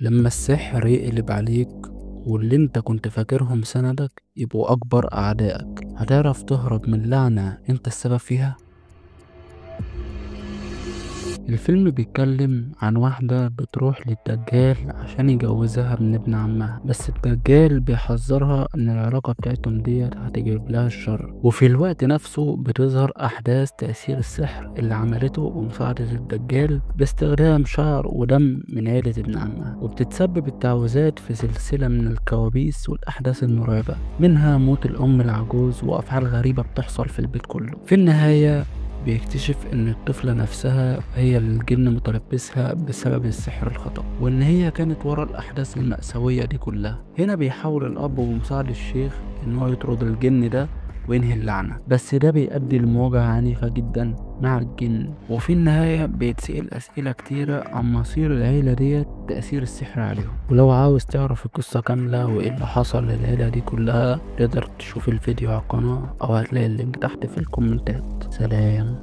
لما السحر يقلب عليك واللي انت كنت فاكرهم سندك يبقوا اكبر اعدائك، هتعرف تهرب من لعنة انت السبب فيها؟ الفيلم بيتكلم عن واحدة بتروح للدجال عشان يجوزها من ابن عمها، بس الدجال بيحذرها ان العلاقة بتاعتهم ديت هتجيب لها الشر. وفي الوقت نفسه بتظهر احداث تأثير السحر اللي عملته بمساعدة الدجال باستخدام شعر ودم من عيلة ابن عمها، وبتتسبب التعويذات في سلسلة من الكوابيس والاحداث المرعبة، منها موت الام العجوز وافعال غريبة بتحصل في البيت كله. في النهاية بيكتشف ان الطفلة نفسها هي اللي الجن متلبسها بسبب السحر الخطأ، وان هي كانت ورا الاحداث المأساوية دي كلها. هنا بيحاول الاب بمساعدة الشيخ ان هو يطرد الجن ده وينهي اللعنة، بس ده بيؤدي لمواجهة عنيفة جدا مع الجن. وفي النهاية بيتسأل أسئلة كتيرة عن مصير العيلة ديت، تأثير السحر عليهم. ولو عاوز تعرف القصة كاملة وإيه اللي حصل للعيلة دي كلها، تقدر تشوف الفيديو على القناة أو هتلاقي اللينك تحت في الكومنتات. سلام.